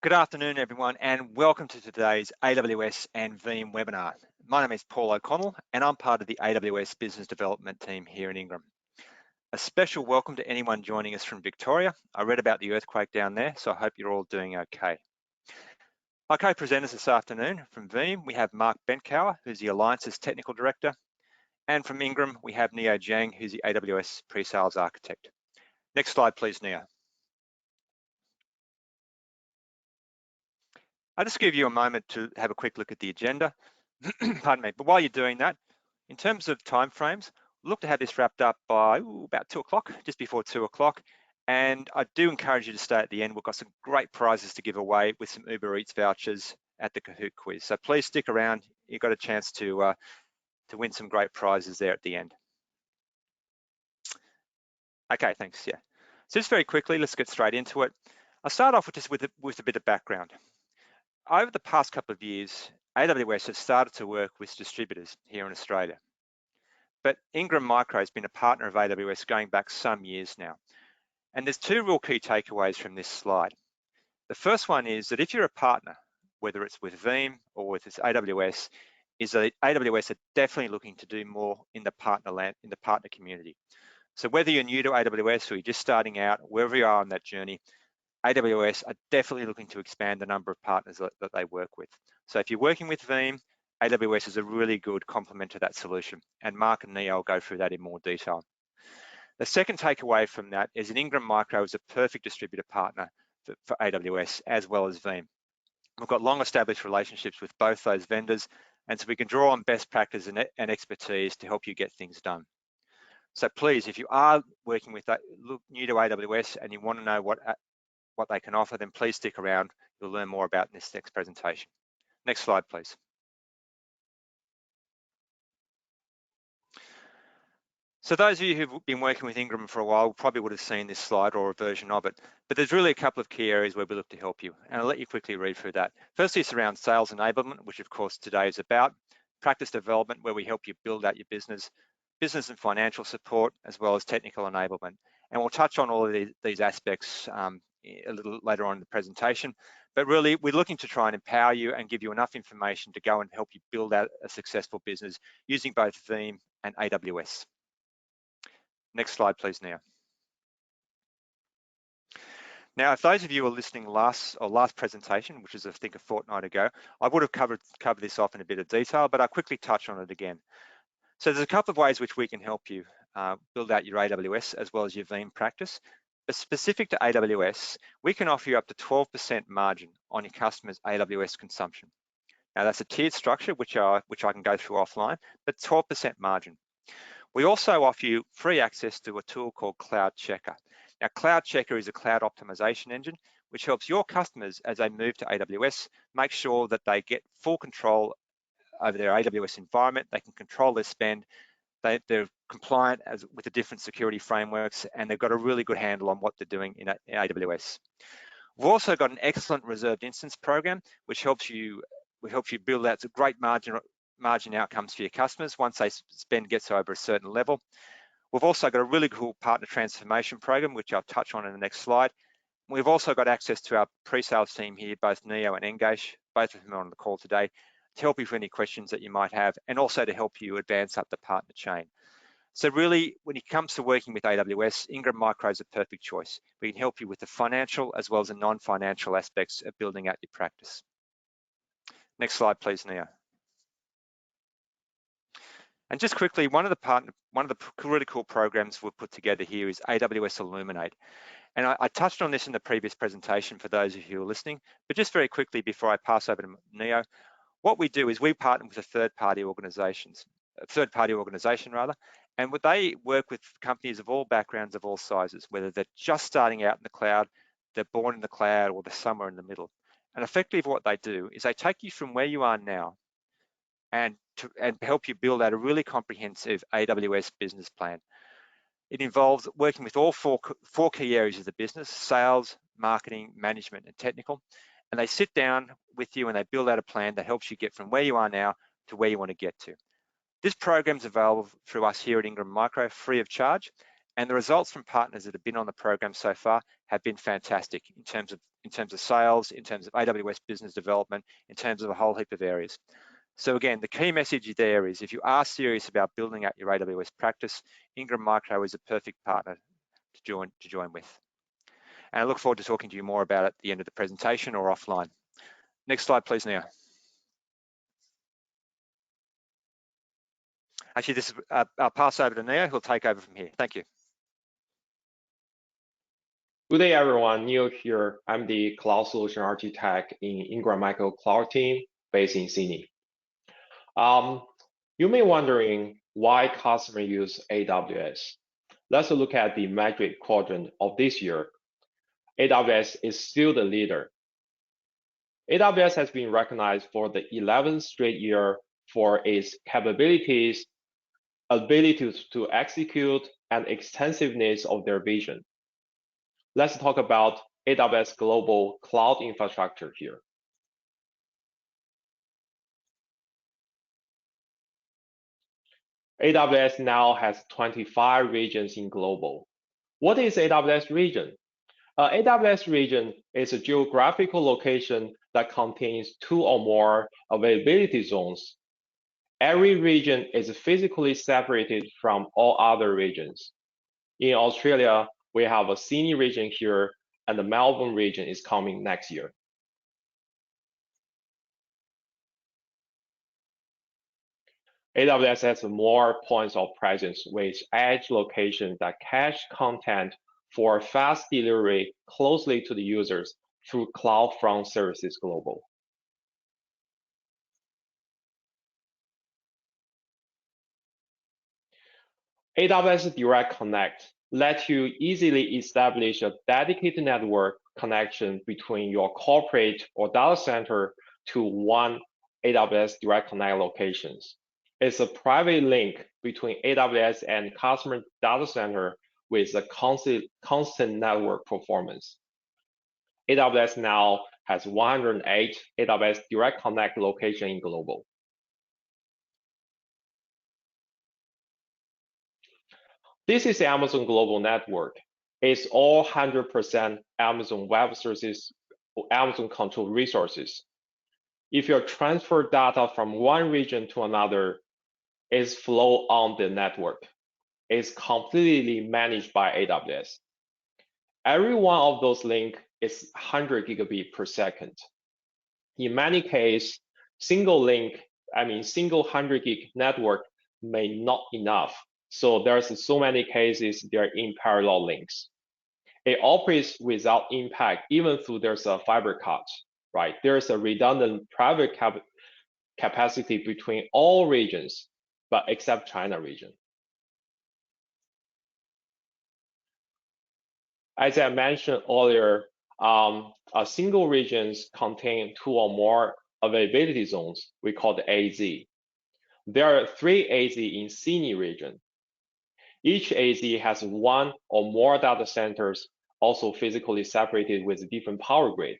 Good afternoon, everyone, and welcome to today's AWS and Veeam webinar. My name is Paul O'Connell, and I'm part of the AWS Business Development team here in Ingram. A special welcome to anyone joining us from Victoria. I read about the earthquake down there, so I hope you're all doing okay. Our co-presenters this afternoon from Veeam, we have Mark Bentkower, who's the Alliances Technical Director, and from Ingram, we have Neo Jiang, who's the AWS Pre-Sales Architect. Next slide, please, Neo. I'll just give you a moment to have a quick look at the agenda. Pardon me, but while you're doing that, in terms of timeframes, look to have this wrapped up by about 2 o'clock, just before 2 o'clock. And I do encourage you to stay at the end. We've got some great prizes to give away with some Uber Eats vouchers at the Kahoot quiz. So please stick around. You've got a chance to win some great prizes there at the end. Okay, thanks, yeah. So just very quickly, let's get straight into it. I'll start off with a bit of background. Over the past couple of years, AWS has started to work with distributors here in Australia. But Ingram Micro has been a partner of AWS going back some years now. And there's two real key takeaways from this slide. The first one is that if you're a partner, whether it's with Veeam or with AWS, is that AWS are definitely looking to do more in the partner community. So whether you're new to AWS or you're just starting out, wherever you are on that journey, AWS are definitely looking to expand the number of partners that they work with. So if you're working with Veeam, AWS is a really good complement to that solution, and Mark and Neo will go through that in more detail. The second takeaway from that is that Ingram Micro is a perfect distributor partner for AWS as well as Veeam. We've got long established relationships with both those vendors, and so we can draw on best practice and expertise to help you get things done. So please, if you are working with new to AWS and you want to know what they can offer, then please stick around. You'll learn more about in this next presentation. Next slide, please. So those of you who've been working with Ingram for a while probably would have seen this slide or a version of it, but there's really a couple of key areas where we look to help you, and I'll let you quickly read through that. Firstly, it's around sales enablement, which of course today is about, practice development, where we help you build out your business and financial support, as well as technical enablement. And we'll touch on all of these aspects a little later on in the presentation, but really we're looking to try and empower you and give you enough information to go and help you build out a successful business using both Veeam and AWS. Next slide, please, Neo. Now, if those of you were listening last presentation, which is I think a fortnight ago, I would have covered this off in a bit of detail, but I'll quickly touch on it again. So there's a couple of ways which we can help you build out your AWS as well as your Veeam practice. But specific to AWS, we can offer you up to 12% margin on your customers' AWS consumption. Now that's a tiered structure, which I can go through offline, but 12% margin. We also offer you free access to a tool called Cloud Checker. Now, Cloud Checker is a cloud optimization engine, which helps your customers as they move to AWS, make sure that they get full control over their AWS environment. They can control their spend. They're compliant with the different security frameworks, and they've got a really good handle on what they're doing in AWS. We've also got an excellent reserved instance program, which helps you build out some great margin outcomes for your customers once they spend gets over a certain level. We've also got a really cool partner transformation program, which I'll touch on in the next slide. We've also got access to our pre-sales team here, both Neo and Engash, both of them are on the call today, to help you with any questions that you might have, and also to help you advance up the partner chain. So really, when it comes to working with AWS, Ingram Micro is a perfect choice. We can help you with the financial as well as the non-financial aspects of building out your practice. Next slide, please, Neo. And just quickly, one of the really cool programs we've put together here is AWS Illuminate. And I touched on this in the previous presentation for those of you who are listening, but just very quickly before I pass over to Neo, what we do is we partner with a third-party organization, and what they work with companies of all backgrounds, of all sizes, whether they're just starting out in the cloud, they're born in the cloud, or they're somewhere in the middle. And effectively what they do is they take you from where you are now and help you build out a really comprehensive AWS business plan. It involves working with all four key areas of the business: sales, marketing, management, and technical. And they sit down with you and they build out a plan that helps you get from where you are now to where you want to get to. This program is available through us here at Ingram Micro, free of charge. And the results from partners that have been on the program so far have been fantastic in terms of sales, in terms of AWS business development, in terms of a whole heap of areas. So again, the key message there is if you are serious about building out your AWS practice, Ingram Micro is a perfect partner to join with. And I look forward to talking to you more about it at the end of the presentation or offline. Next slide, please, Nia. Actually, I'll pass over to Nia, who'll take over from here. Thank you. Good day, everyone. Neil here. I'm the Cloud Solution Architect in Ingram Micro Cloud team based in Sydney. You may be wondering why customers use AWS. Let's look at the Magic Quadrant of this year. AWS is still the leader. AWS has been recognized for the 11th straight year for its capabilities, ability to execute, and extensiveness of their vision. Let's talk about AWS global cloud infrastructure here. AWS now has 25 regions in global. What is AWS region? AWS region is a geographical location that contains 2 or more availability zones. Every region is physically separated from all other regions. In Australia, we have a Sydney region here, and the Melbourne region is coming next year. AWS has more points of presence with edge locations that cache content for fast delivery closely to the users through CloudFront Services Global. AWS Direct Connect lets you easily establish a dedicated network connection between your corporate or data center to one AWS Direct Connect locations. It's a private link between AWS and customer data center with a constant network performance. AWS now has 108 AWS Direct Connect locations in global. This is the Amazon Global Network. It's all 100% Amazon Web Services, Amazon controlled resources. If you transfer data from one region to another, it's flow on the network. It's completely managed by AWS. Every one of those links is 100 gigabit per second. In many cases, single 100 gig network may not enough. So there's so many cases they're in parallel links. It operates without impact, even though there's a fiber cut, right? There's a redundant private capacity between all regions, but except China region. As I mentioned earlier, a single regions contain 2 or more availability zones we call the AZ. There are 3 AZ in Sydney region. Each AZ has 1 or more data centers, also physically separated with different power grid.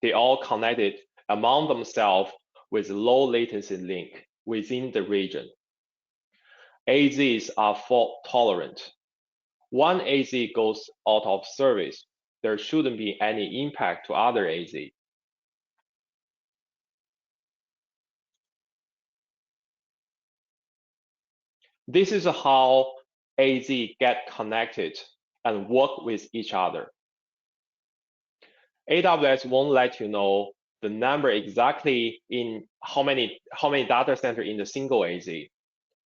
They all connected among themselves with low latency link within the region. AZs are fault tolerant. One AZ goes out of service, there shouldn't be any impact to other AZ. This is how AZ get connected and work with each other. AWS won't let you know the number exactly in how many data center in the single AZ.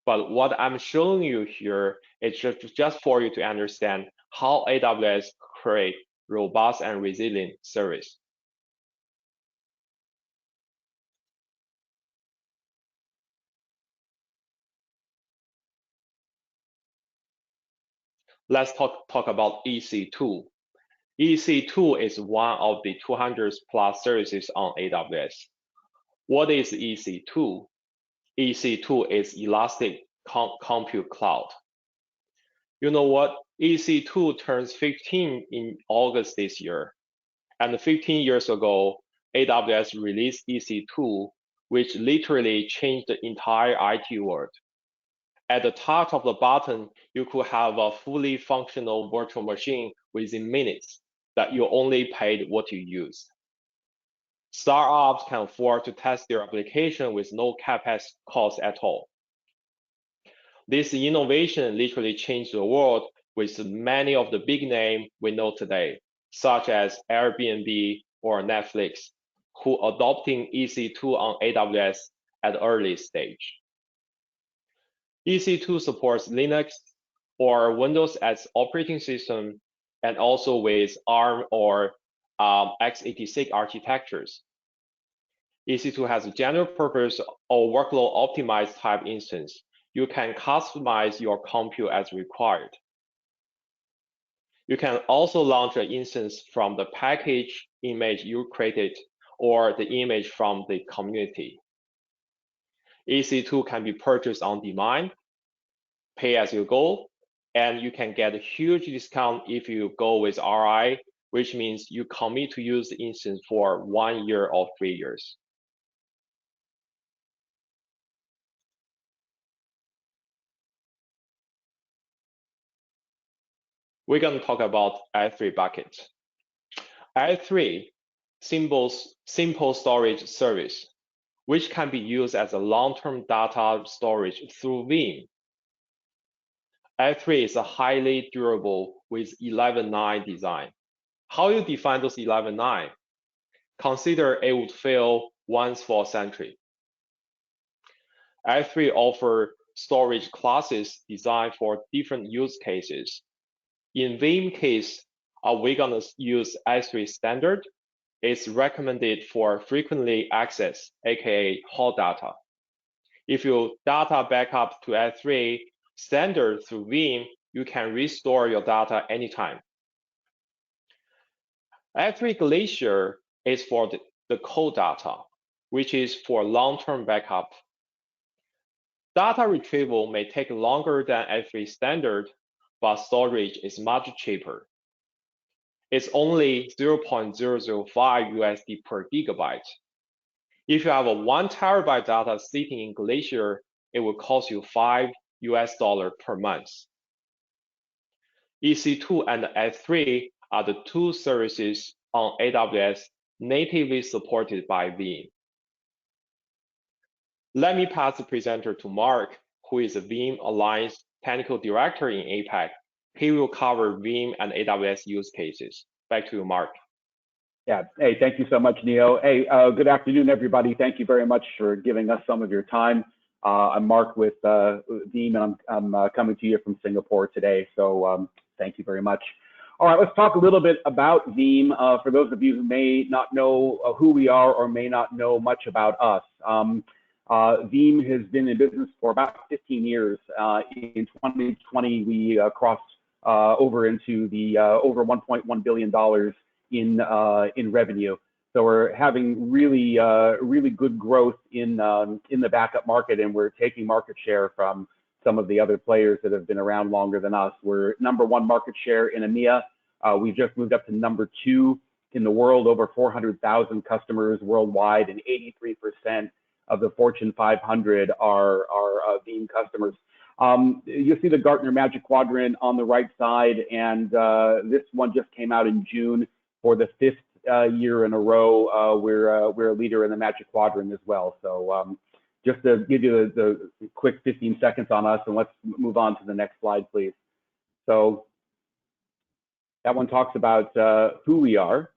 But what I'm showing you here is just for you to understand how AWS create robust and resilient service. Let's talk about EC2. EC2 is one of the 200 plus services on AWS. What is EC2? EC2 is Elastic Compute Cloud. You know what? EC2 turns 15 in August this year. And 15 years ago, AWS released EC2, which literally changed the entire IT world. At the touch of the button, you could have a fully functional virtual machine within minutes that you only paid what you used. Startups can afford to test their application with no CapEx cost at all. This innovation literally changed the world with many of the big names we know today, such as Airbnb or Netflix, who adopting EC2 on AWS at the early stage. EC2 supports Linux or Windows as operating system, and also with ARM or x86 architectures. EC2 has a general purpose or workload optimized type instance. You can customize your compute as required. You can also launch an instance from the package image you created or the image from the community. EC2 can be purchased on demand, pay as you go, and you can get a huge discount if you go with RI, which means you commit to use the instance for 1 year or 3 years. We're going to talk about S3 buckets. S3 simple storage service, which can be used as a long-term data storage through Veeam. S3 is a highly durable with 11.9 design. How you define those 11.9? Consider it would fail once for a century. S3 offers storage classes designed for different use cases. In Veeam case, we're gonna use S3 standard. It's recommended for frequently access, aka hot data. If your data backup to S3 standard through Veeam, you can restore your data anytime. S3 Glacier is for the cold data, which is for long-term backup. Data retrieval may take longer than S3 standard, but storage is much cheaper. It's only 0.005 USD per gigabyte. If you have a 1 terabyte data sitting in Glacier, it will cost you $5 per month. EC2 and S3 are the two services on AWS natively supported by Veeam. Let me pass the presenter to Mark, who is the Veeam Alliance Technical Director in APAC. He will cover Veeam and AWS use cases. Back to you, Mark. Yeah, hey, thank you so much, Neo. Hey, good afternoon, everybody. Thank you very much for giving us some of your time. I'm Mark with Veeam, and I'm coming to you from Singapore today, so thank you very much. All right, let's talk a little bit about Veeam. For those of you who may not know who we are or may not know much about us. Veeam has been in business for about 15 years. In 2020, we crossed over into the over $1.1 billion in revenue. So we're having really good growth in the backup market, and we're taking market share from some of the other players that have been around longer than us. We're #1 market share in EMEA. We just moved up to #2 in the world, over 400,000 customers worldwide, and 83% of the Fortune 500 are Veeam customers. You'll see the Gartner Magic Quadrant on the right side, and this one just came out in June. For the 5th year in a row, we're a leader in the Magic Quadrant as well. So just to give you the quick 15 seconds on us, and let's move on to the next slide, please. So that one talks about who we are.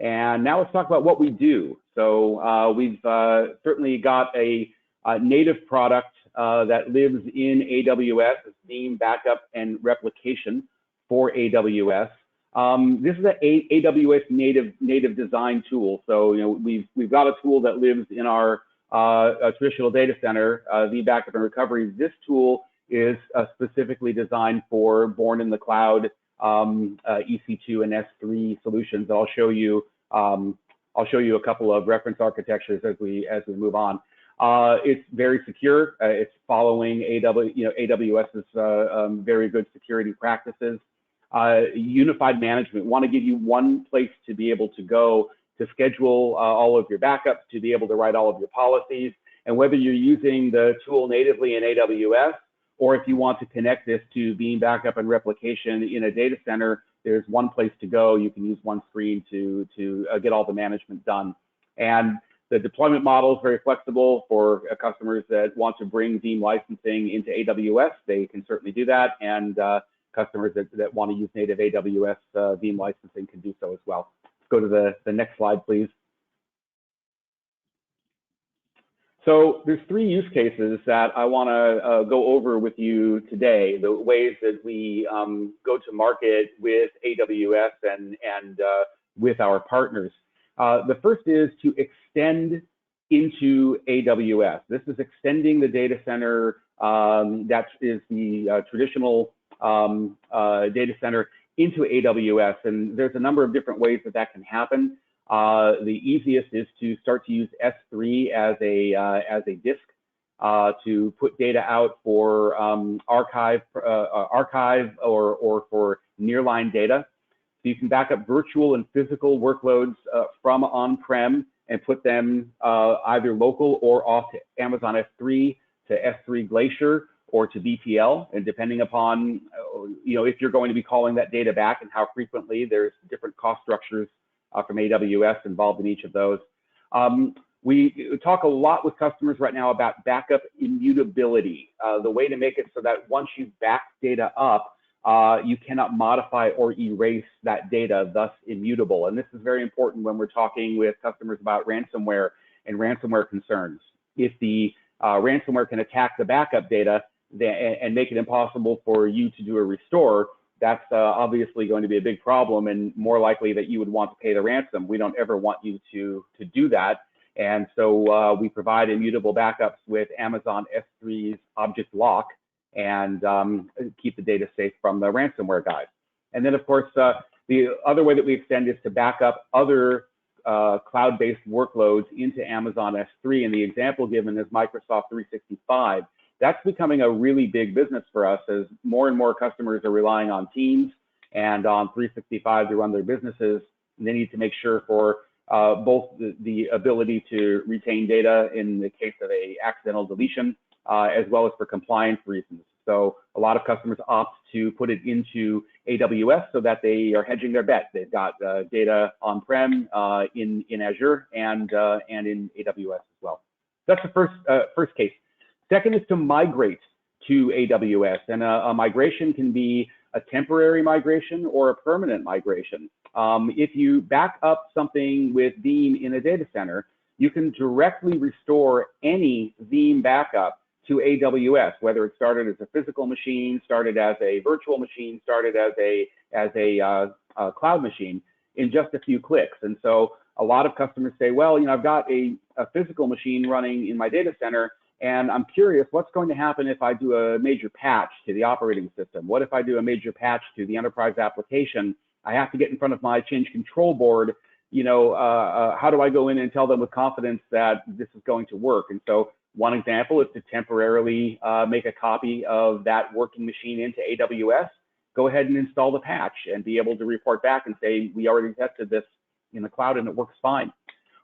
And now let's talk about what we do. So we've certainly got a native product that lives in AWS, Veeam Backup and Replication for AWS. This is an AWS native design tool. So we've got a tool that lives in our traditional data center, Veeam Backup and Recovery. This tool is specifically designed for born in the cloud EC2 and S3 solutions. I'll show you a couple of reference architectures as we move on. It's very secure. It's following AWS's very good security practices. Unified management. Want to give you one place to be able to go to schedule all of your backups, to be able to write all of your policies. And whether you're using the tool natively in AWS, or if you want to connect this to Veeam backup and replication in a data center, there's one place to go. You can use one screen to get all the management done. And the deployment model is very flexible for customers that want to bring Veeam licensing into AWS. They can certainly do that. And customers that want to use native AWS Veeam licensing can do so as well. Let's go to the next slide, please. So there's three use cases that I want to go over with you today, the ways that we go to market with AWS and with our partners. The first is to extend into AWS. This is extending the data center that is the traditional data center into AWS. And there's a number of different ways that that can happen. The easiest is to start to use S3 as a disk to put data out for archive or for nearline data. So you can back up virtual and physical workloads from on-prem and put them either local or off to Amazon S3 to S3 Glacier or to BTL, and depending upon if you're going to be calling that data back and how frequently, there's different cost structures from AWS involved in each of those. We talk a lot with customers right now about backup immutability, the way to make it so that once you back data up, you cannot modify or erase that data, thus immutable. And this is very important when we're talking with customers about ransomware and ransomware concerns. If the ransomware can attack the backup data and make it impossible for you to do a restore, that's obviously going to be a big problem and more likely that you would want to pay the ransom. We don't ever want you to do that. And so we provide immutable backups with Amazon S3's Object Lock and keep the data safe from the ransomware guys. And then, of course, the other way that we extend is to back up other cloud-based workloads into Amazon S3. And the example given is Microsoft 365. That's becoming a really big business for us as more and more customers are relying on Teams and on 365 to run their businesses. And they need to make sure for both the ability to retain data in the case of an accidental deletion, as well as for compliance reasons. So a lot of customers opt to put it into AWS so that they are hedging their bet. They've got data on-prem in Azure and in AWS as well. That's the first case. Second is to migrate to AWS, and a migration can be a temporary migration or a permanent migration. If you back up something with Veeam in a data center, you can directly restore any Veeam backup to AWS, whether it started as a physical machine, started as a virtual machine, started as a cloud machine, in just a few clicks. And so a lot of customers say, well, I've got a physical machine running in my data center, and I'm curious what's going to happen if I do a major patch to the operating system. What if I do a major patch to the enterprise application? I have to get in front of my change control board. How do I go in and tell them with confidence that this is going to work? And so one example is to temporarily make a copy of that working machine into AWS, go ahead and install the patch and be able to report back and say, we already tested this in the cloud and it works fine.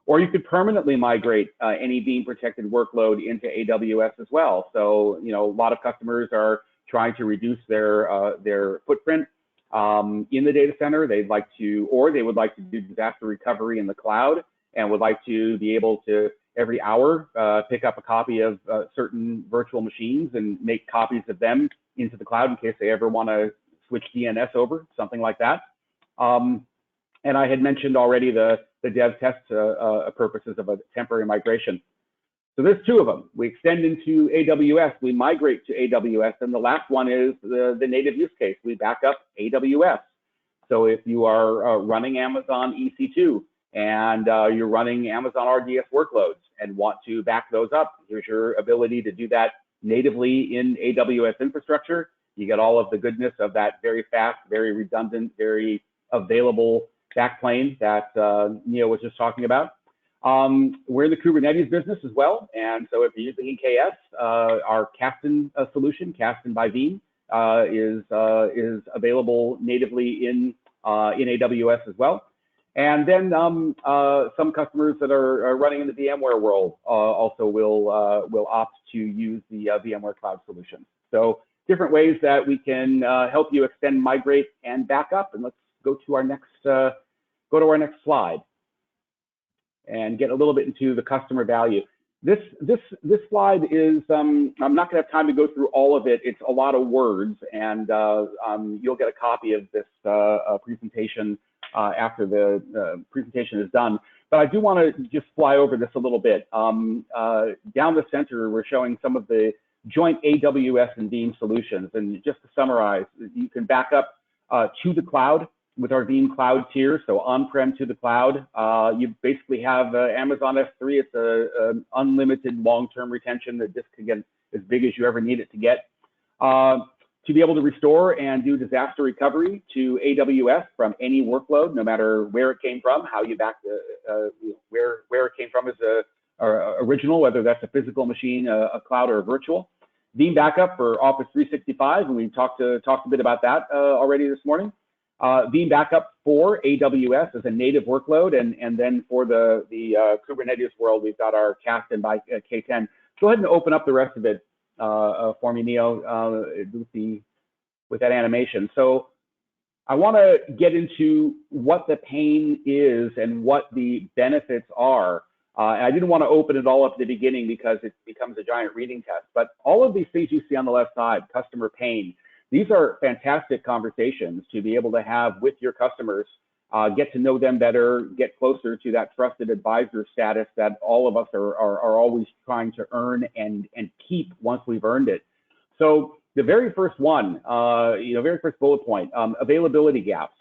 Or you could permanently migrate any Veeam protected workload into AWS as well. So, a lot of customers are trying to reduce their footprint in the data center. They would like to do disaster recovery in the cloud and would like to be able to every hour pick up a copy of certain virtual machines and make copies of them into the cloud in case they ever want to switch DNS over, something like that. And I had mentioned already the dev test purposes of a temporary migration. So there's two of them. We extend into AWS, we migrate to AWS, and the last one is the native use case. We back up AWS. So if you are running Amazon EC2 and you're running Amazon RDS workloads and want to back those up, here's your ability to do that natively in AWS infrastructure. You get all of the goodness of that very fast, very redundant, very available backplane that Neo was just talking about. We're in the Kubernetes business as well. And so if you're using EKS, our Kasten solution, Kasten by Veeam, is available natively in AWS as well. And then some customers that are running in the VMware world also will opt to use the VMware Cloud solution. So different ways that we can help you extend, migrate, and back up. And let's go to our next slide and get a little bit into the customer value. This slide is, I'm not going to have time to go through all of it. It's a lot of words, and you'll get a copy of this presentation after the presentation is done. But I do want to just fly over this a little bit. Down the center, we're showing some of the joint AWS and Veeam solutions. And just to summarize, you can back up to the cloud with our Veeam Cloud tier, so on-prem to the cloud. You basically have Amazon S3. It's an unlimited long-term retention. The disk can get as big as you ever need it to get. To be able to restore and do disaster recovery to AWS from any workload, no matter where it came from, how you back where it came from as original, whether that's a physical machine, a cloud, or a virtual. Veeam Backup for Office 365, and we talked a bit about that already this morning. Veeam Backup for AWS as a native workload, and then for the Kubernetes world, we've got our Kasten by K10. Go ahead and open up the rest of it for me, Neo, with that animation. So I want to get into what the pain is and what the benefits are. And I didn't want to open it all up at the beginning because it becomes a giant reading test. But all of these things you see on the left side, customer pain, these are fantastic conversations to be able to have with your customers, get to know them better, get closer to that trusted advisor status that all of us are always trying to earn and keep once we've earned it. So the very first one, very first bullet point, availability gaps.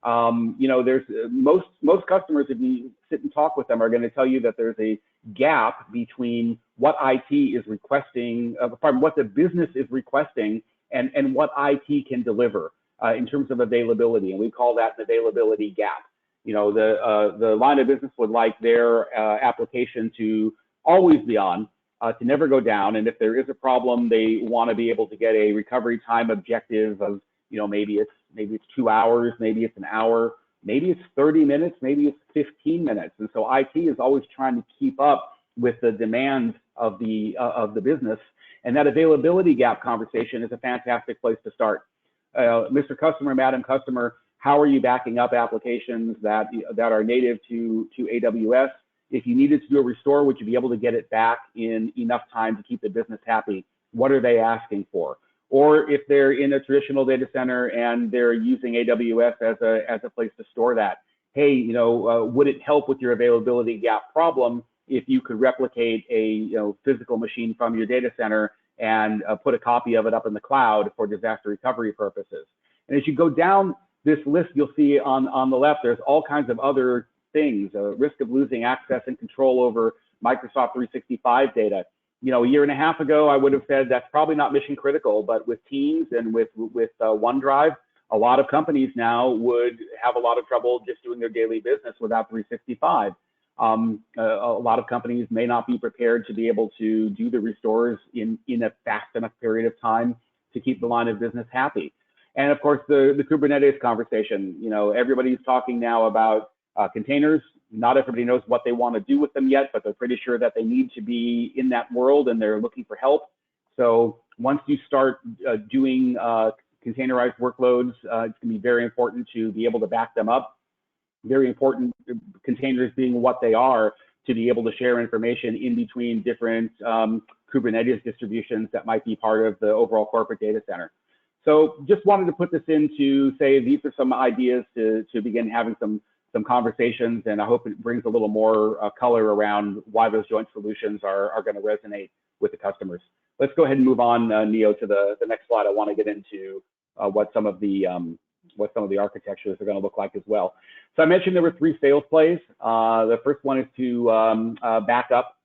There's most customers, if you sit and talk with them, are going to tell you that there's a gap between what IT is requesting, what the business is requesting, and what IT can deliver in terms of availability, and we call that an availability gap. The line of business would like their application to always be on, to never go down, and if there is a problem, they want to be able to get a recovery time objective of, maybe it's 2 hours, maybe it's an hour, maybe it's 30 minutes, maybe it's 15 minutes, and so IT is always trying to keep up with the demands of the business. And that availability gap conversation is a fantastic place to start. Mr. Customer, Madam Customer, how are you backing up applications that are native to AWS? If you needed to do a restore, would you be able to get it back in enough time to keep the business happy? What are they asking for? Or if they're in a traditional data center and they're using AWS as a place to store that, hey, would it help with your availability gap problem if you could replicate a physical machine from your data center and put a copy of it up in the cloud for disaster recovery purposes? And as you go down this list, you'll see on the left, there's all kinds of other things, risk of losing access and control over Microsoft 365 data. A year and a half ago, I would have said that's probably not mission critical, but with Teams and with OneDrive, a lot of companies now would have a lot of trouble just doing their daily business without 365. A lot of companies may not be prepared to be able to do the restores in a fast enough period of time to keep the line of business happy. And of course, the Kubernetes conversation, everybody's talking now about containers. Not everybody knows what they want to do with them yet, but they're pretty sure that they need to be in that world and they're looking for help. So once you start doing containerized workloads, it's going to be very important to be able to back them up. Very important, containers being what they are, to be able to share information in between different Kubernetes distributions that might be part of the overall corporate data center. So just wanted to put this in to say these are some ideas to begin having some conversations, and I hope it brings a little more color around why those joint solutions are going to resonate with the customers. Let's go ahead and move on, Neo, to the next slide. I want to get into what some of the architectures are going to look like as well. So I mentioned there were 3 sales plays. The first one is to back up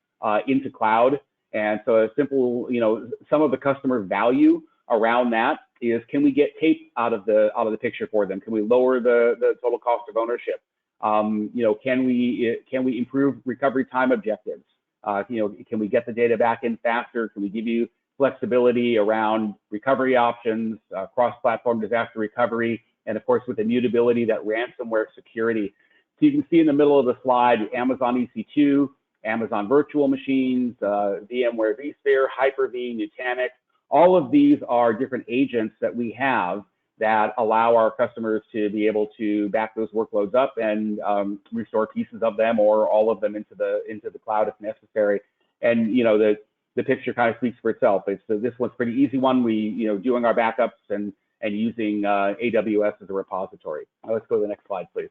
into cloud. And so a simple, some of the customer value around that is, can we get tape out of the picture for them? Can we lower the total cost of ownership? Can we improve recovery time objectives? Can we get the data back in faster? Can we give you flexibility around recovery options, cross-platform disaster recovery, and of course with immutability, that ransomware security? So you can see in the middle of the slide, Amazon EC2, Amazon Virtual Machines, VMware vSphere, Hyper-V, Nutanix. All of these are different agents that we have that allow our customers to be able to back those workloads up and restore pieces of them or all of them into the cloud if necessary. And the picture kind of speaks for itself. This one's a pretty easy one. We doing our backups and using AWS as a repository. Let's go to the next slide, please.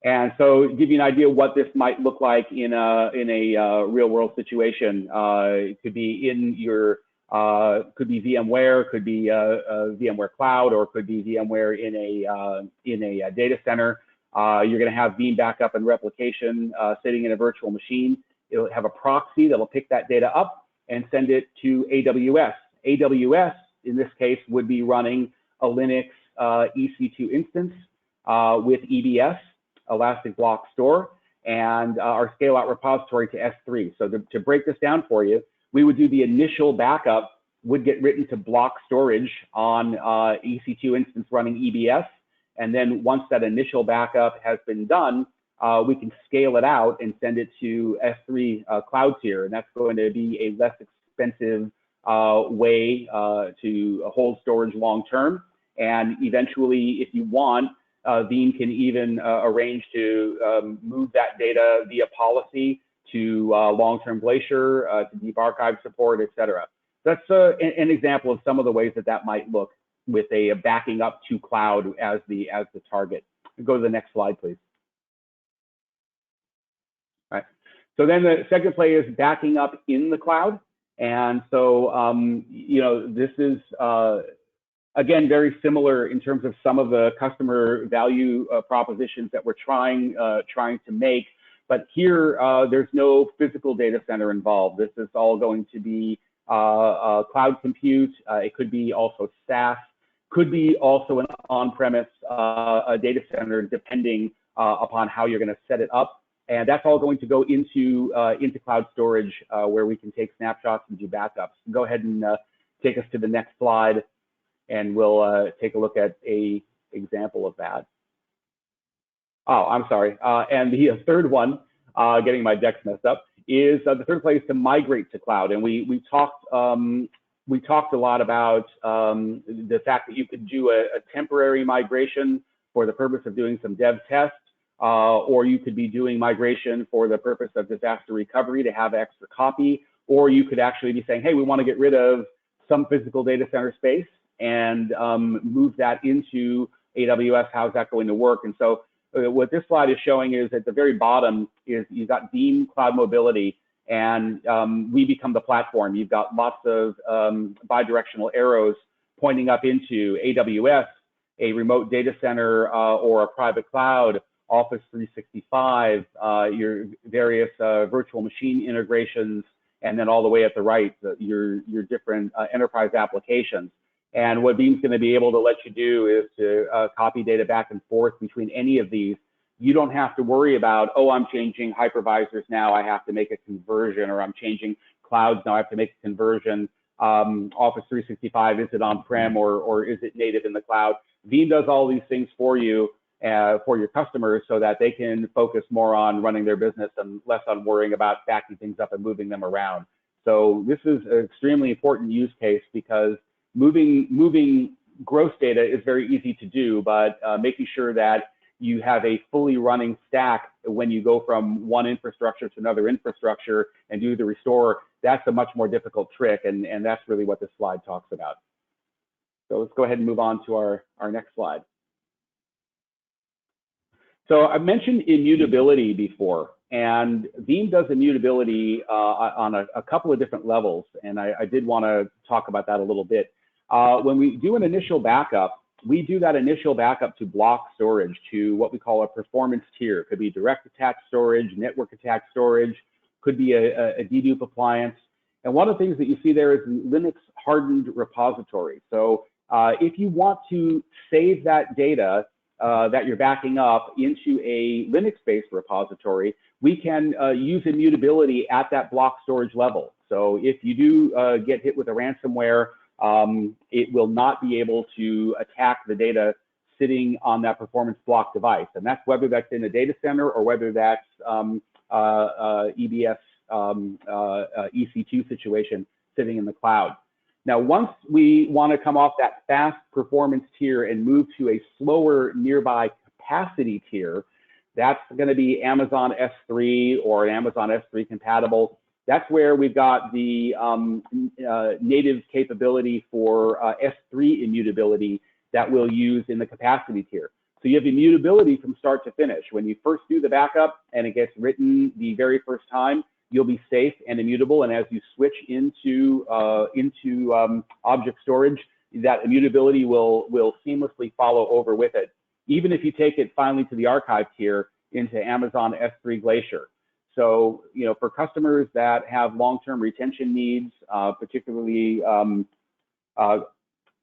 And so, give you an idea what this might look like in a real world situation. It could be in your could be VMware, could be VMware Cloud, or could be VMware in a data center. You're going to have Veeam backup and replication sitting in a virtual machine. It'll have a proxy that'll pick that data up and send it to AWS. AWS, in this case, would be running a Linux EC2 instance with EBS, Elastic Block Store, and our scale-out repository to S3. So to break this down for you, we would do the initial backup, would get written to block storage on EC2 instance running EBS. And then once that initial backup has been done, we can scale it out and send it to S3 Cloud Tier. And that's going to be a less expensive way to hold storage long-term. And eventually, if you want, Veeam can even arrange to move that data via policy to long-term Glacier, to deep archive support, et cetera. That's an example of some of the ways that might look with a backing up to cloud as the target. Go to the next slide, please. All right. So then the second play is backing up in the cloud. And so, this is, again, very similar in terms of some of the customer value propositions that we're trying to make. But here, there's no physical data center involved. This is all going to be cloud compute. It could be also SaaS, could be also an on-premise data center, depending upon how you're going to set it up. And that's all going to go into cloud storage, where we can take snapshots and do backups. Go ahead and take us to the next slide, and we'll take a look at an example of that. Oh, I'm sorry. And the third one, getting my decks messed up, is the third place to migrate to cloud. And we talked a lot about the fact that you could do a temporary migration for the purpose of doing some dev tests, or you could be doing migration for the purpose of disaster recovery to have extra copy, or you could actually be saying, hey, we want to get rid of some physical data center space and move that into AWS. How's that going to work? And so what this slide is showing is at the very bottom is you've got Veeam Cloud Mobility, and we become the platform. You've got lots of bidirectional arrows pointing up into AWS, a remote data center or a private cloud, Office 365, your various virtual machine integrations, and then all the way at the right, your different enterprise applications. And what Veeam's going to be able to let you do is to copy data back and forth between any of these. You don't have to worry about, oh, I'm changing hypervisors now, I have to make a conversion, or I'm changing clouds now, I have to make a conversion. Office 365, is it on-prem or is it native in the cloud? Veeam does all these things for you, for your customers, so that they can focus more on running their business and less on worrying about backing things up and moving them around. So this is an extremely important use case, because moving gross data is very easy to do, but making sure that you have a fully running stack when you go from one infrastructure to another infrastructure and do the restore, that's a much more difficult trick, and that's really what this slide talks about. So let's go ahead and move on to our next slide. So I mentioned immutability before, and Veeam does immutability on a couple of different levels, and I did want to talk about that a little bit. When we do an initial backup, we do that initial backup to block storage, to what we call a performance tier. It could be direct attached storage, network attached storage, could be a dedupe appliance. And one of the things that you see there is Linux hardened repository. So if you want to save that data that you're backing up into a Linux-based repository, we can use immutability at that block storage level. So if you do get hit with a ransomware, it will not be able to attack the data sitting on that performance block device. And that's whether that's in a data center or whether that's EBS EC2 situation sitting in the cloud. Now, once we want to come off that fast performance tier and move to a slower nearby capacity tier, that's going to be Amazon S3 or Amazon S3 compatible. That's where we've got the native capability for S3 immutability that we'll use in the capacity tier. So you have immutability from start to finish. When you first do the backup and it gets written the very first time, you'll be safe and immutable. And as you switch into object storage, that immutability will seamlessly follow over with it, even if you take it finally to the archive tier into Amazon S3 Glacier. So, for customers that have long-term retention needs, particularly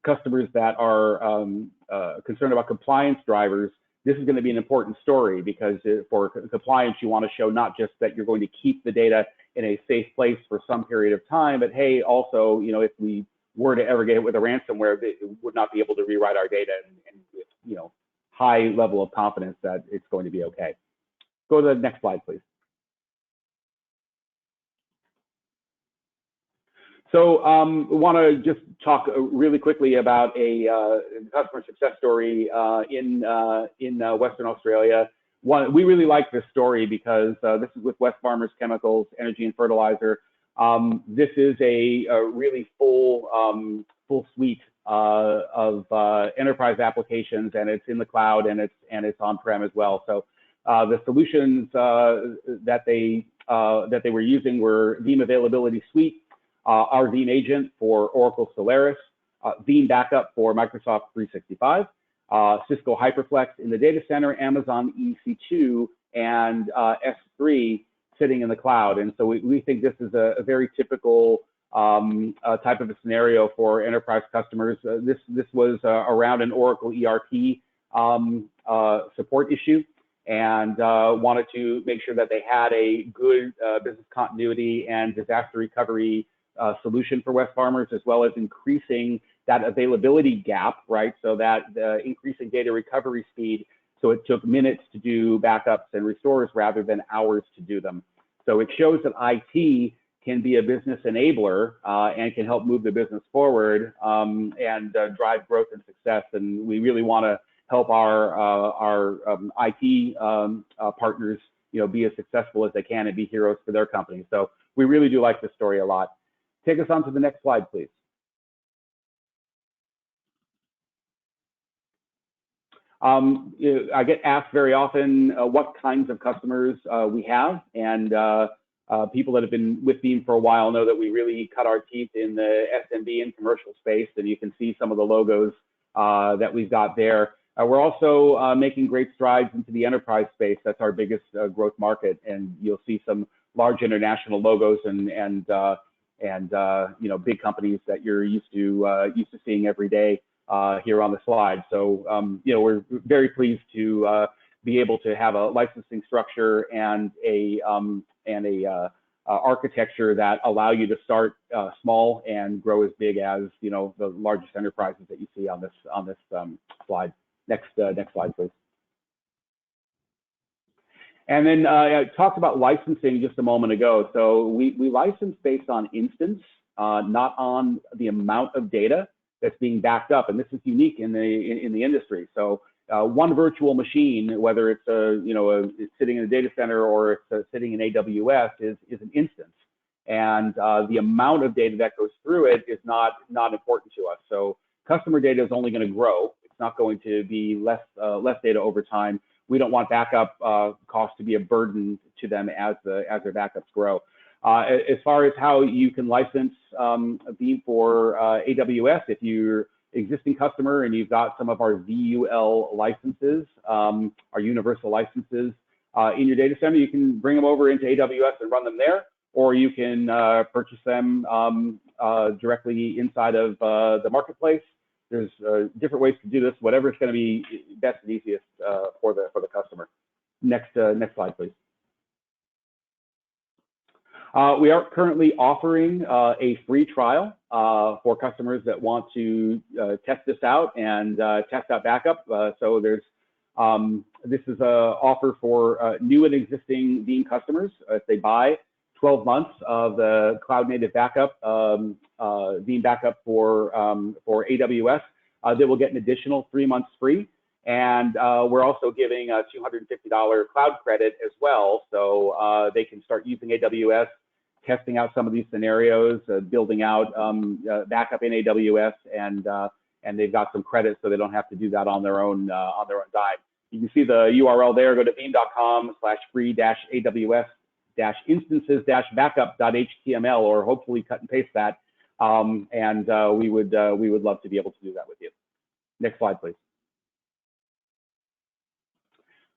customers that are concerned about compliance drivers, this is going to be an important story, because for compliance, you want to show not just that you're going to keep the data in a safe place for some period of time, but hey, also, if we were to ever get hit with a ransomware, it would not be able to rewrite our data and with, high level of confidence that it's going to be okay. Go to the next slide, please. So we want to just talk really quickly about a customer success story in Western Australia. We really like this story because this is with Wesfarmers Chemicals, Energy and Fertilizer. This is a really full suite of enterprise applications, and it's in the cloud and it's on-prem as well. So the solutions that they were using were Veeam Availability Suite, our Veeam Agent for Oracle Solaris, Veeam Backup for Microsoft 365, Cisco HyperFlex in the data center, Amazon EC2, and S3 sitting in the cloud. And so we think this is a very typical type of a scenario for enterprise customers. This was around an Oracle ERP support issue, and wanted to make sure that they had a good business continuity and disaster recovery solution for Wesfarmers, as well as increasing that availability gap, right? So that increasing data recovery speed. So it took minutes to do backups and restores rather than hours to do them. So it shows that IT can be a business enabler and can help move the business forward and drive growth and success. And we really want to help our IT partners, be as successful as they can and be heroes for their company. So we really do like this story a lot. Take us on to the next slide, please. I get asked very often what kinds of customers we have, and people that have been with Veeam for a while know that we really cut our teeth in the SMB and commercial space, and you can see some of the logos that we've got there. We're also making great strides into the enterprise space. That's our biggest growth market, and you'll see some large international logos and big companies that you're used to seeing every day here on the slide. So we're very pleased to be able to have a licensing structure and a architecture that allow you to start small and grow as big as the largest enterprises that you see on this slide. Next slide, please. And then I talked about licensing just a moment ago. So we license based on instance, not on the amount of data that's being backed up, and this is unique in the industry. So one virtual machine, whether it's it's sitting in a data center or it's sitting in AWS, is an instance, and the amount of data that goes through it is not important to us. So customer data is only going to grow. It's not going to be less data over time. We don't want backup costs to be a burden to them as their backups grow. As far as how you can license Veeam for AWS, if you're existing customer and you've got some of our VUL licenses, our universal licenses in your data center, you can bring them over into AWS and run them there, or you can purchase them directly inside of the marketplace. There's different ways to do this, whatever's going to be best and easiest for the customer. Next slide, please. We are currently offering a free trial for customers that want to test this out and test out backup. So there's this is an offer for new and existing Veeam customers. If they buy 12 months of the cloud native backup, Veeam backup for AWS, they will get an additional 3 months free. And we're also giving a $250 cloud credit as well. So they can start using AWS, testing out some of these scenarios, building out backup in AWS, and they've got some credit so they don't have to do that on their own dime. You can see the URL there. Go to veeam.com/free-aws-instances-backup.html, or hopefully cut and paste that. And we would love to be able to do that with you. Next slide, please.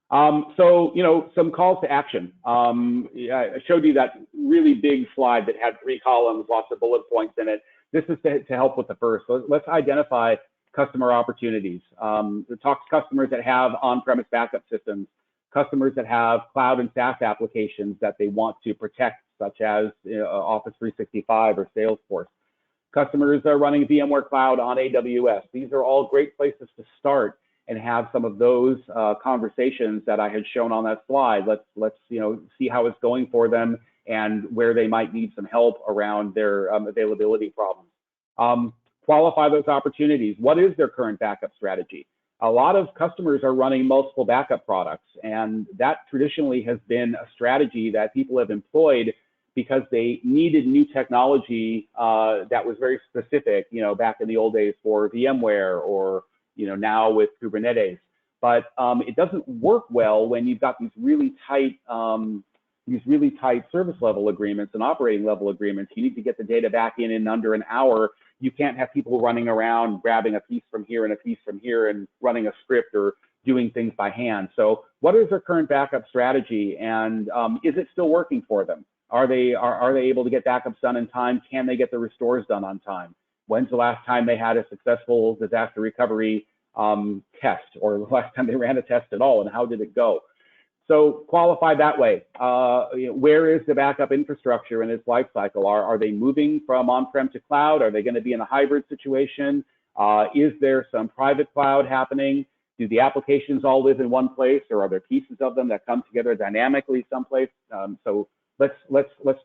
So, you know, some calls to action. I showed you that really big slide that had 3 columns, lots of bullet points in it. This is to help with the first. So let's identify customer opportunities. Talk to customers that have on-premise backup systems, customers that have cloud and SaaS applications that they want to protect, such as Office 365 or Salesforce. Customers are running VMware Cloud on AWS. These are all great places to start and have some of those conversations that I had shown on that slide. Let's see how it's going for them and where they might need some help around their availability problems. Qualify those opportunities. What is their current backup strategy? A lot of customers are running multiple backup products, and that traditionally has been a strategy that people have employed because they needed new technology that was very specific, back in the old days for VMware, or now with Kubernetes. But it doesn't work well when you've got these really tight service level agreements and operating level agreements. You need to get the data back in under an hour. You can't have people running around grabbing a piece from here and a piece from here and running a script or doing things by hand. So what is their current backup strategy, and is it still working for them? Are they able to get backups done in time? Can they get the restores done on time? When's the last time they had a successful disaster recovery test, or the last time they ran a test at all, and how did it go? So qualify that way. Where is the backup infrastructure in its life cycle? Are they moving from on-prem to cloud? Are they going to be in a hybrid situation? Is there some private cloud happening? Do the applications all live in one place, or are there pieces of them that come together dynamically someplace? So let's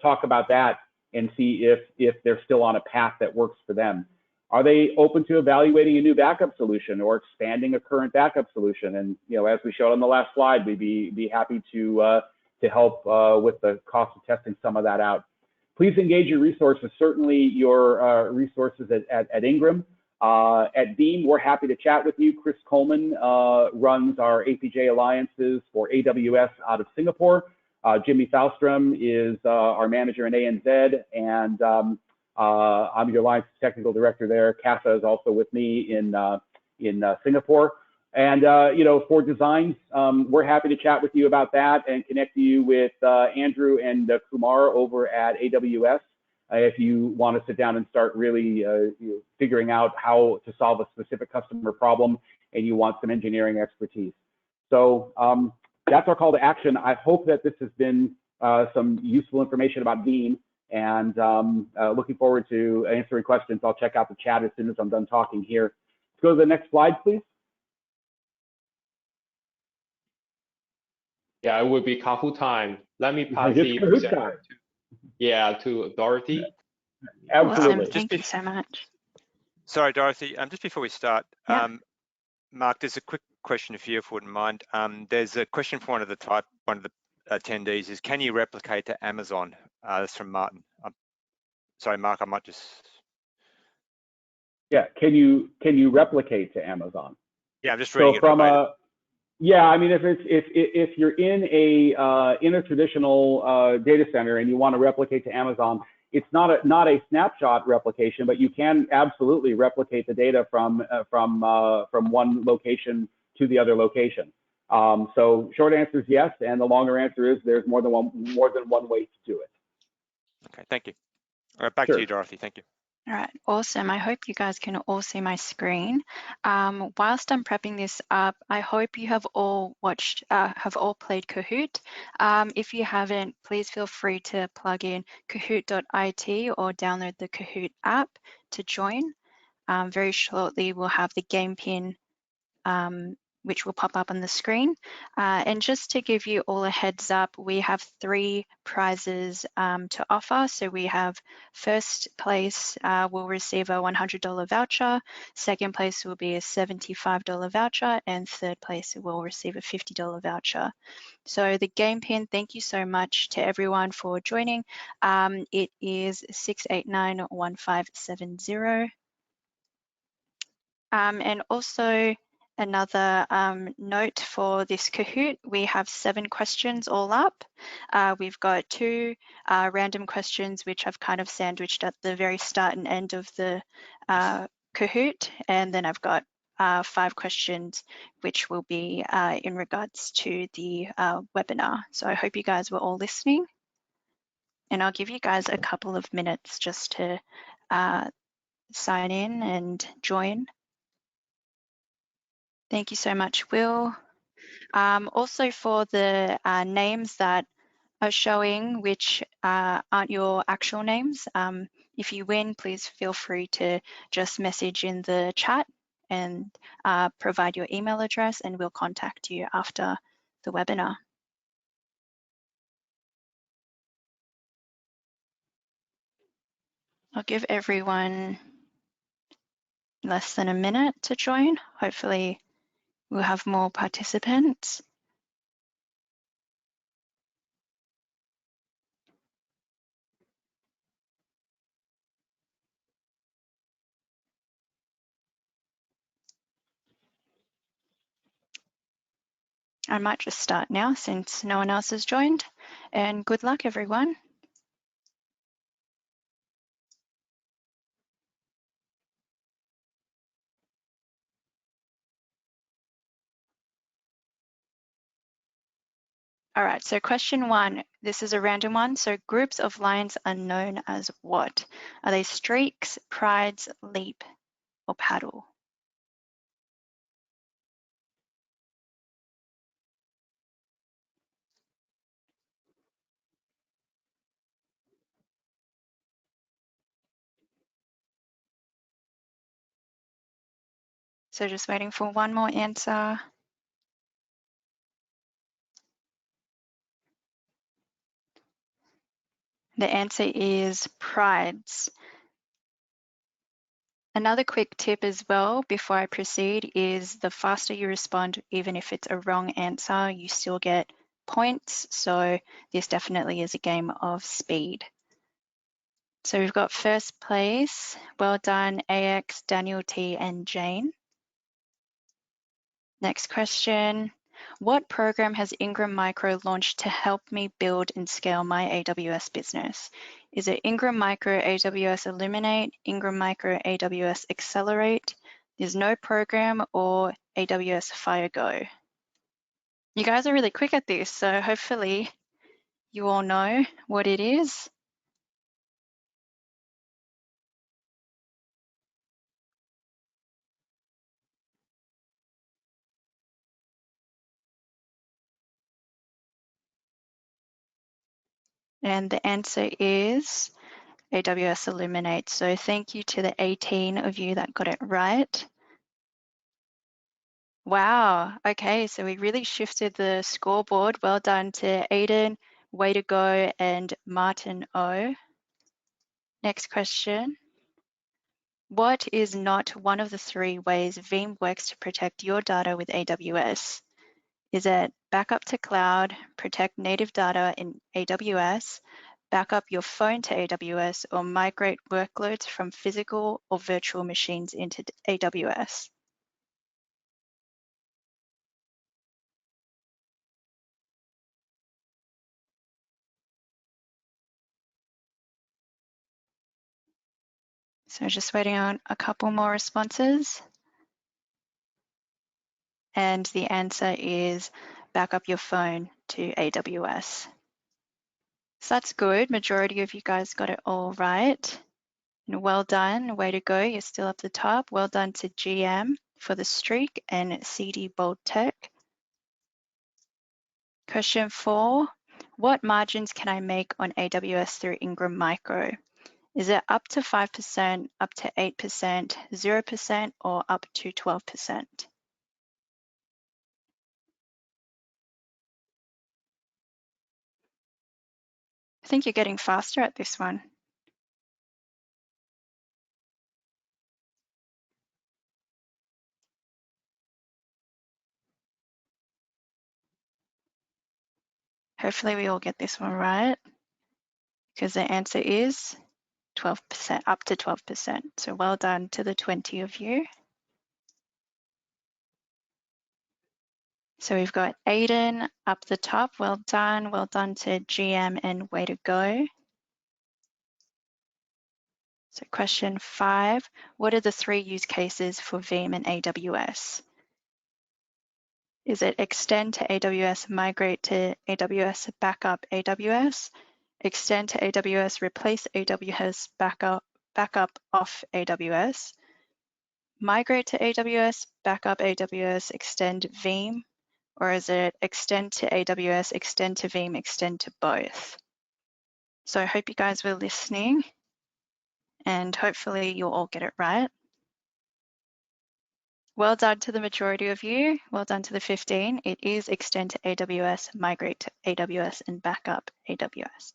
talk about that and see if they're still on a path that works for them. Are they open to evaluating a new backup solution or expanding a current backup solution? And as we showed on the last slide, we'd be happy to help with the cost of testing some of that out. Please engage your resources, certainly your resources at Ingram. At Veeam, we're happy to chat with you. Chris Coleman runs our APJ alliances for AWS out of Singapore. Jimmy Falstrom is our manager in ANZ, and I'm your Alliance Technical Director there. Casa is also with me in Singapore. And for designs, we're happy to chat with you about that and connect you with Andrew and Kumar over at AWS if you want to sit down and start really figuring out how to solve a specific customer problem and you want some engineering expertise. So that's our call to action. I hope that this has been some useful information about Veeam, and looking forward to answering questions. I'll check out the chat as soon as I'm done talking here. Let's go to the next slide, please. Yeah, it would be Kahoot time. Let me pass the presenter to Dorothy. Absolutely. Awesome. Thank you so much. Sorry, Dorothy, just before we start, Mark, there's a quick question if you wouldn't mind. There's a question for one of the attendees is, can you replicate to Amazon? That's from Martin. Sorry, Mark, I might just. Yeah, can you replicate to Amazon? Yeah, I'm just reading it from yeah, I mean, if you're in a traditional data center and you want to replicate to Amazon, it's not a snapshot replication, but you can absolutely replicate the data from one location to the other location. So short answer is yes, and the longer answer is there's more than one way to do it. Okay, thank you. All right, back to you, Dorothy. Thank you. All right, awesome. I hope you guys can all see my screen. Whilst I'm prepping this up, I hope you have all watched, have all played Kahoot. If you haven't, please feel free to plug in kahoot.it or download the Kahoot app to join. Very shortly, we'll have the game pin which will pop up on the screen. And just to give you all a heads up, we have 3 prizes to offer. So we have first place will receive a $100 voucher, second place will be a $75 voucher, and third place will receive a $50 voucher. So the game pin, thank you so much to everyone for joining. It is 6891570. And also another note for this Kahoot, we have 7 questions all up. We've got 2 random questions which I've kind of sandwiched at the very start and end of the Kahoot, and then I've got 5 questions which will be in regards to the webinar. So I hope you guys were all listening, and I'll give you guys a couple of minutes just to sign in and join. Thank you so much, Will. Also for the names that are showing, which aren't your actual names, if you win, please feel free to just message in the chat and provide your email address, and we'll contact you after the webinar. I'll give everyone less than a minute to join. Hopefully we'll have more participants. I might just start now since no one else has joined, and good luck everyone. All right, so question 1, this is a random one. So groups of lines are known as what? Are they streaks, prides, leap, or paddle? So just waiting for one more answer. The answer is prides. Another quick tip as well before I proceed is the faster you respond, even if it's a wrong answer, you still get points. So this definitely is a game of speed. So we've got first place. Well done, AX, Daniel T, and Jane. Next question. What program has Ingram Micro launched to help me build and scale my AWS business? Is it Ingram Micro AWS Illuminate, Ingram Micro AWS Accelerate, There's No Program, or AWS FireGo? You guys are really quick at this, so hopefully you all know what it is. And the answer is AWS Illuminate. So thank you to the 18 of you that got it right. Wow, okay, so we really shifted the scoreboard. Well done to Aiden, way to go, and Martin O. Next question. What is not one of the 3 ways Veeam works to protect your data with AWS? Is it backup to cloud, protect native data in AWS, back up your phone to AWS, or migrate workloads from physical or virtual machines into AWS? So just waiting on a couple more responses. And the answer is back up your phone to AWS. So that's good. Majority of you guys got it all right. And well done, way to go, you're still up the top. Well done to GM for the streak and CD Bold Tech. Question 4, what margins can I make on AWS through Ingram Micro? Is it up to 5%, up to 8%, 0%, or up to 12%? I think you're getting faster at this one. Hopefully we all get this one right, because the answer is 12%, up to 12%. So well done to the 20 of you. So we've got Aiden up the top, well done to GM and way to go. So question 5, what are the 3 use cases for Veeam and AWS? Is it extend to AWS, migrate to AWS, backup AWS, extend to AWS, replace AWS, backup off AWS, migrate to AWS, backup AWS, extend Veeam, or is it extend to AWS, extend to Veeam, extend to both? So I hope you guys were listening and hopefully you'll all get it right. Well done to the majority of you. Well done to the 15. It is extend to AWS, migrate to AWS, and backup AWS.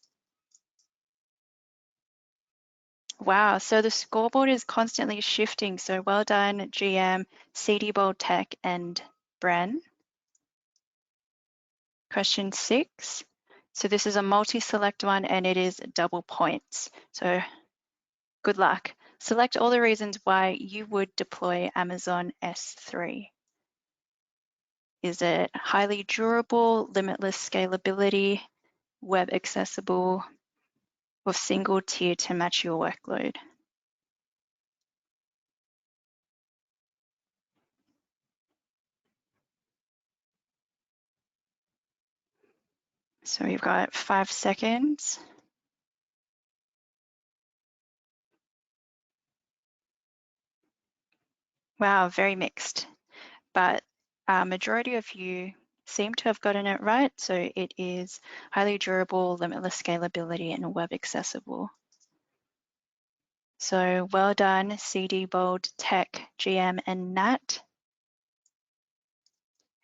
Wow, so the scoreboard is constantly shifting. So well done, GM, CD Bold Tech, and Bren. Question 6. So this is a multi-select one and it is double points. So good luck. Select all the reasons why you would deploy Amazon S3. Is it highly durable, limitless scalability, web accessible, or single tier to match your workload? So we've got 5 seconds. Wow, very mixed, but majority of you seem to have gotten it right. So it is highly durable, limitless scalability, and web accessible. So well done, CD Bold Tech, GM, and Nat.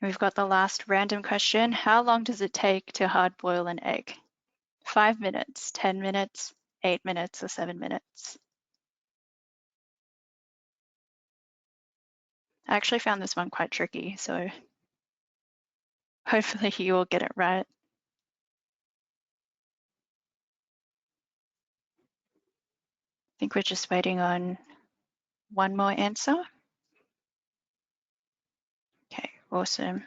We've got the last random question. How long does it take to hard boil an egg? 5 minutes, 10 minutes, 8 minutes, or 7 minutes? I actually found this one quite tricky, so hopefully you will get it right. I think we're just waiting on one more answer. Okay, awesome.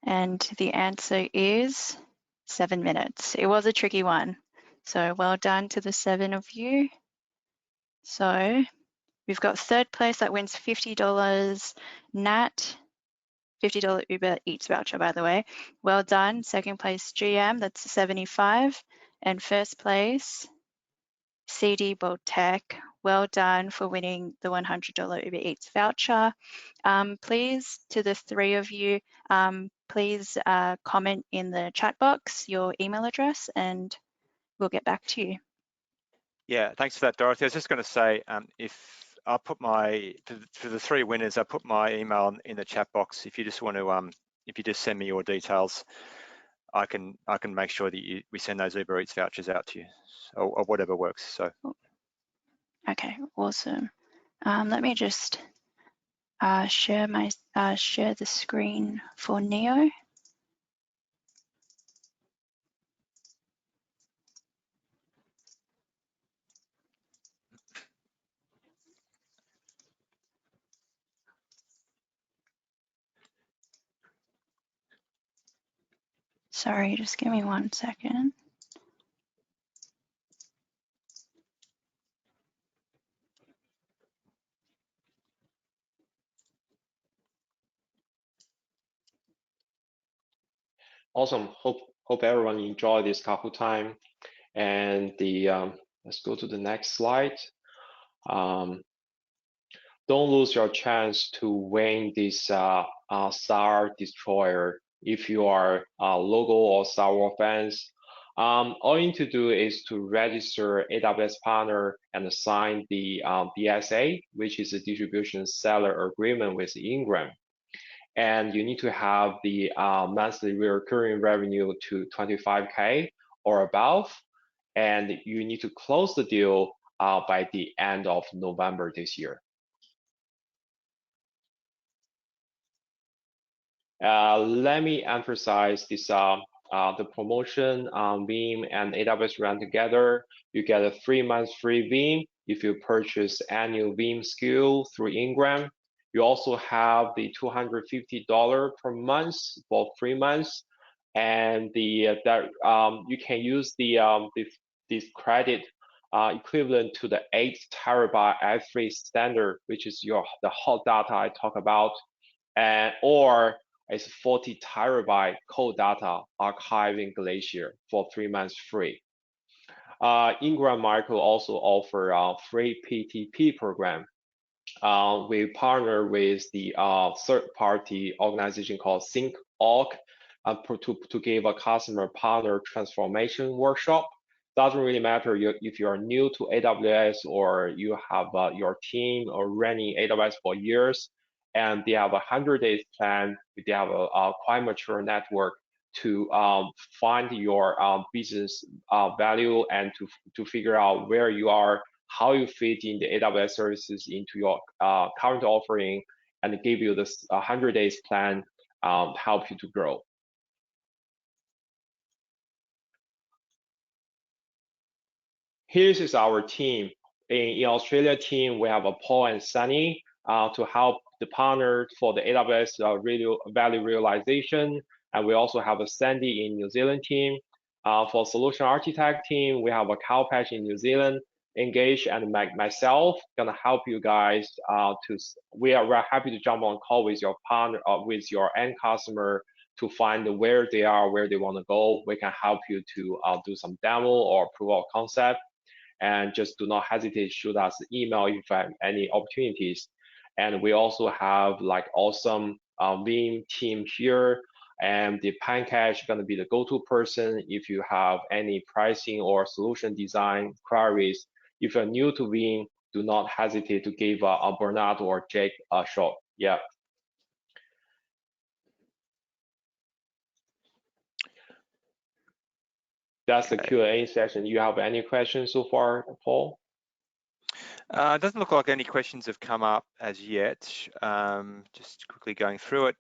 And the answer is 7 minutes. It was a tricky one. So well done to the 7 of you. So we've got third place that wins $50, Nat, $50 Uber Eats voucher, by the way. Well done. Second place, GM, that's 75. And first place, CD Bold Tech. Well done for winning the $100 Uber Eats voucher. Please, to the 3 of you, please comment in the chat box your email address and we'll get back to you. Yeah, thanks for that, Dorothy. I was just going to say, if I'll put for the 3 winners, I put my email in the chat box. If you just want to, if you just send me your details, I can make sure that we send those Uber Eats vouchers out to you, or whatever works. So. Okay, awesome. Let me just share the screen for Neo. Sorry, just give me 1 second. Awesome. Hope everyone enjoyed this Kahoot time, and Let's go to the next slide. Don't lose your chance to win this Star Destroyer. If you are Logo or Star Wars fans, all you need to do is to register AWS partner and sign the DSA, which is a distribution seller agreement with Ingram. And you need to have the monthly recurring revenue to 25K or above, and you need to close the deal by the end of November this year. Let me emphasize this, the promotion, Veeam and AWS run together. You get a 3 months free Veeam if you purchase annual Veeam SKU through Ingram. You also have the $250 per month for 3 months, and you can use this credit equivalent to the 8 terabyte S3 standard, which is the hot data I talk about, or it's 40 terabyte cold data archived in Glacier for 3 months free. Ingram Micro also offer a free PTP program. We partner with the third-party organization called SyncOrg to give a customer partner transformation workshop. Doesn't really matter if you are new to AWS or you have your team or running AWS for years, and they have a 100-day plan. They have a quite mature network to find your business value and to figure out where you are, how you fit in the AWS services into your current offering, and give you this 100 days plan, help you to grow. Here's our team. In Australia team, we have Paul and Sunny to help the partner for the AWS value realization. And we also have a Sandy in New Zealand team. For solution architect team, we have a Calpatch in New Zealand, Engage, and myself gonna help you guys we're happy to jump on call with your partner, with your end customer to find where they are, where they want to go. We can help you to do some demo or proof of concept. And just do not hesitate to shoot us an email if you have any opportunities. And we also have like awesome Veeam team here, and the Pankaj is going to be the go-to person if you have any pricing or solution design queries. If you're new to Veeam, do not hesitate to give Bernard or Jake a shot. Yeah. That's the Q&A session. You have any questions so far, Paul? It doesn't look like any questions have come up as yet. Just quickly going through it.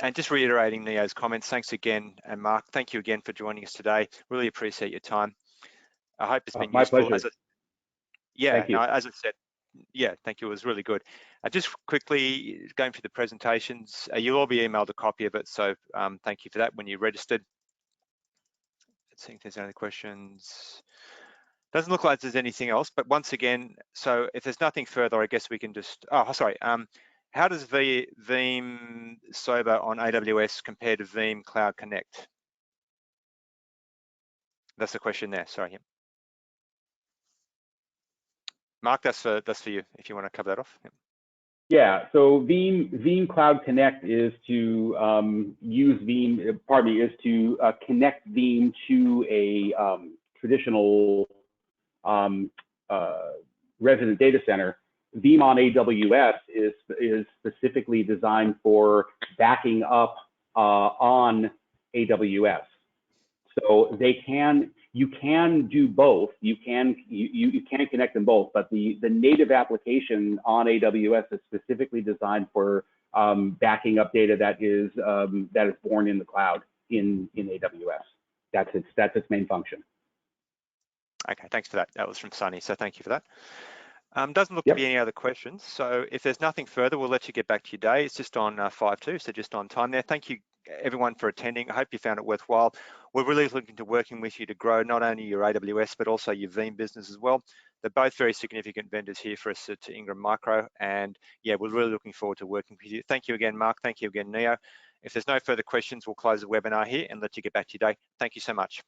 And just reiterating Neo's comments, thanks again. And Mark, thank you again for joining us today. Really appreciate your time. I hope it's been my useful. Pleasure. Thank you. As I said, yeah, thank you. It was really good. Just quickly going through the presentations, you'll all be emailed a copy of it. So thank you for that when you registered. Let's see if there's any questions. Doesn't look like there's anything else, but once again, so if there's nothing further, I guess we can just, how does Veeam Sober on AWS compare to Veeam Cloud Connect? That's the question there, sorry. Yeah. Mark, that's for you, if you want to cover that off. Yeah, so Veeam Cloud Connect is to use Veeam, is to connect Veeam to a traditional resident data center. Veeam on AWS is specifically designed for backing up on AWS. So you can do both. You can connect them both, but the native application on AWS is specifically designed for backing up data that is born in the cloud in AWS. That's its main function. Okay, thanks for that. That was from Sunny, so thank you for that. Doesn't look to be any other questions. So if there's nothing further, we'll let you get back to your day. It's just on 5:02, so just on time there. Thank you everyone for attending. I hope you found it worthwhile. We're really looking to working with you to grow not only your AWS, but also your Veeam business as well. They're both very significant vendors here for us at Ingram Micro. And yeah, we're really looking forward to working with you. Thank you again, Mark. Thank you again, Neo. If there's no further questions, we'll close the webinar here and let you get back to your day. Thank you so much.